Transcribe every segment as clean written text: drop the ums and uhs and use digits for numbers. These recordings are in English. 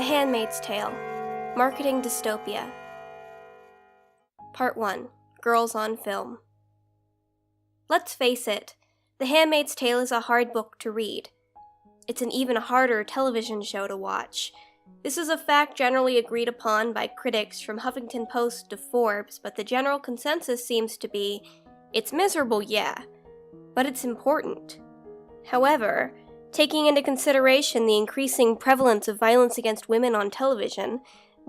The Handmaid's Tale, Marketing Dystopia. Part 1, Girls on Film. Let's face it, The Handmaid's Tale is a hard book to read. It's an even harder television show to watch. This is a fact generally agreed upon by critics from Huffington Post to Forbes, but the general consensus seems to be, it's miserable, yeah, but it's important. However, taking into consideration the increasing prevalence of violence against women on television,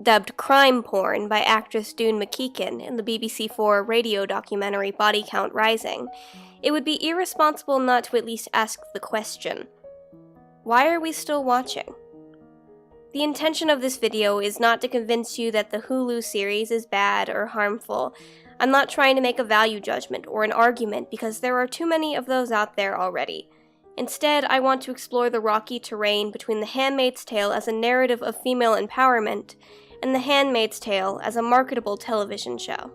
dubbed crime porn by actress Dune McKeegan in the BBC4 radio documentary Body Count Rising, it would be irresponsible not to at least ask the question, why are we still watching? The intention of this video is not to convince you that the Hulu series is bad or harmful. I'm not trying to make a value judgment or an argument because there are too many of those out there already. Instead, I want to explore the rocky terrain between The Handmaid's Tale as a narrative of female empowerment and The Handmaid's Tale as a marketable television show.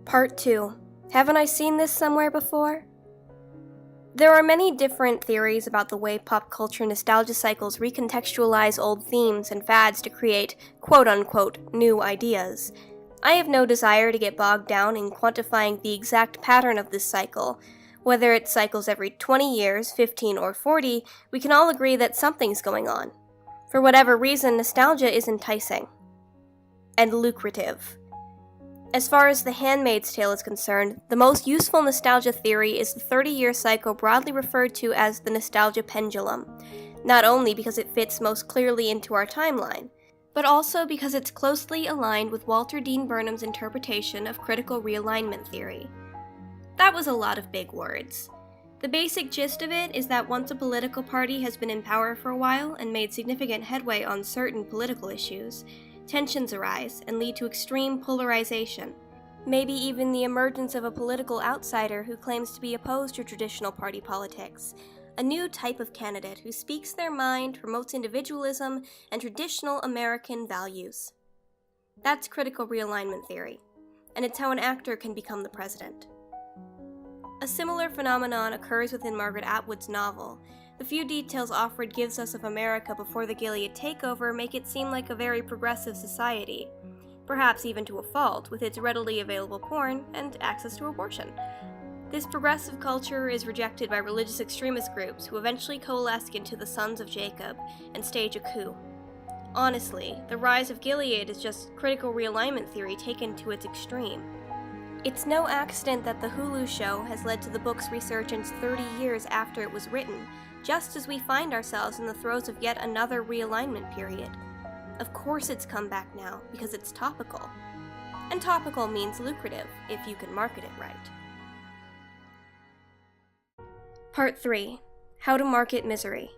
Part 2. Haven't I seen this somewhere before? There are many different theories about the way pop culture nostalgia cycles recontextualize old themes and fads to create quote-unquote new ideas. I have no desire to get bogged down in quantifying the exact pattern of this cycle. Whether it cycles every 20 years, 15, or 40, we can all agree that something's going on. For whatever reason, nostalgia is enticing. And lucrative. As far as The Handmaid's Tale is concerned, the most useful nostalgia theory is the 30-year cycle broadly referred to as the nostalgia pendulum, not only because it fits most clearly into our timeline, but also because it's closely aligned with Walter Dean Burnham's interpretation of critical realignment theory. That was a lot of big words. The basic gist of it is that once a political party has been in power for a while and made significant headway on certain political issues, tensions arise and lead to extreme polarization, maybe even the emergence of a political outsider who claims to be opposed to traditional party politics, a new type of candidate who speaks their mind, promotes individualism, and traditional American values. That's critical realignment theory, and it's how an actor can become the president. A similar phenomenon occurs within Margaret Atwood's novel. The few details Offred gives us of America before the Gilead takeover make it seem like a very progressive society, perhaps even to a fault, with its readily available porn and access to abortion. This progressive culture is rejected by religious extremist groups who eventually coalesce into the Sons of Jacob and stage a coup. Honestly, the rise of Gilead is just critical realignment theory taken to its extreme. It's no accident that the Hulu show has led to the book's resurgence 30 years after it was written, just as we find ourselves in the throes of yet another realignment period. Of course it's come back now, because it's topical. And topical means lucrative, if you can market it right. Part 3. How to Market Misery.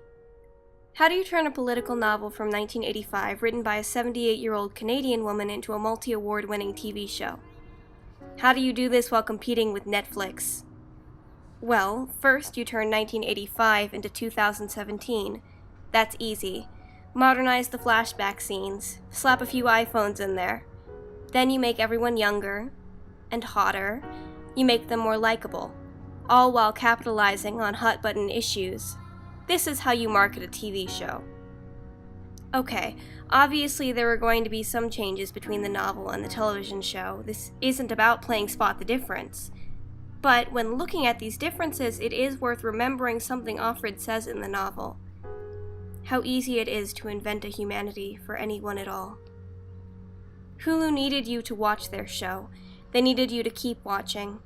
How do you turn a political novel from 1985 written by a 78-year-old Canadian woman into a multi-award-winning TV show? How do you do this while competing with Netflix? Well, first you turn 1985 into 2017. That's easy. Modernize the flashback scenes, slap a few iPhones in there. Then you make everyone younger and hotter. You make them more likable, all while capitalizing on hot-button issues. This is how you market a TV show. Okay, obviously there are going to be some changes between the novel and the television show. This isn't about playing Spot the Difference. But when looking at these differences, it is worth remembering something Offred says in the novel. How easy it is to invent a humanity for anyone at all. Hulu needed you to watch their show. They needed you to keep watching.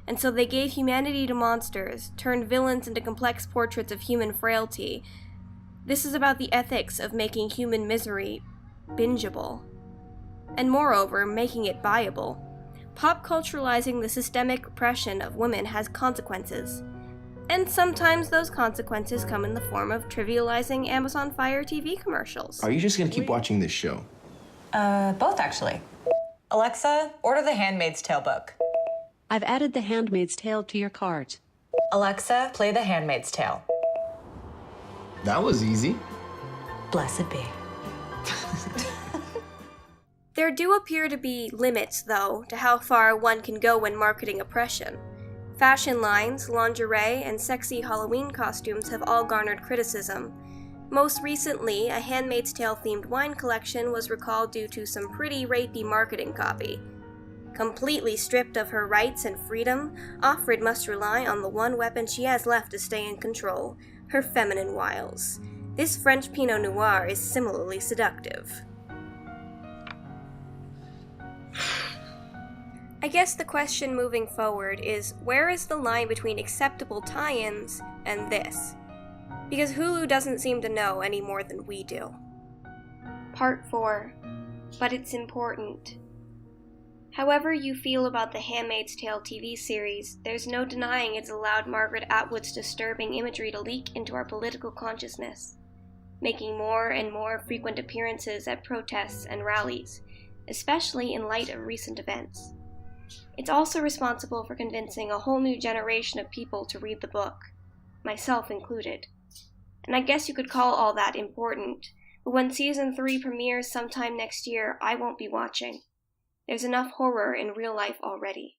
And so they gave humanity to monsters, turned villains into complex portraits of human frailty. This is about the ethics of making human misery bingeable. And moreover, making it buyable. Pop culturalizing the systemic oppression of women has consequences. And sometimes those consequences come in the form of trivializing Amazon Fire TV commercials. Are you just gonna keep watching this show? Both actually. Alexa, order the Handmaid's Tale book. I've added The Handmaid's Tale to your cart. Alexa, play The Handmaid's Tale. That was easy. Blessed be. There do appear to be limits, though, to how far one can go when marketing oppression. Fashion lines, lingerie, and sexy Halloween costumes have all garnered criticism. Most recently, a Handmaid's Tale-themed wine collection was recalled due to some pretty rapey marketing copy. Completely stripped of her rights and freedom, Offred must rely on the one weapon she has left to stay in control, her feminine wiles. This French Pinot Noir is similarly seductive. I guess the question moving forward is, where is the line between acceptable tie-ins and this? Because Hulu doesn't seem to know any more than we do. Part 4. But it's important. However you feel about the Handmaid's Tale TV series, there's no denying it's allowed Margaret Atwood's disturbing imagery to leak into our political consciousness, making more and more frequent appearances at protests and rallies, especially in light of recent events. It's also responsible for convincing a whole new generation of people to read the book, myself included. And I guess you could call all that important, but when Season 3 premieres sometime next year, I won't be watching. There's enough horror in real life already.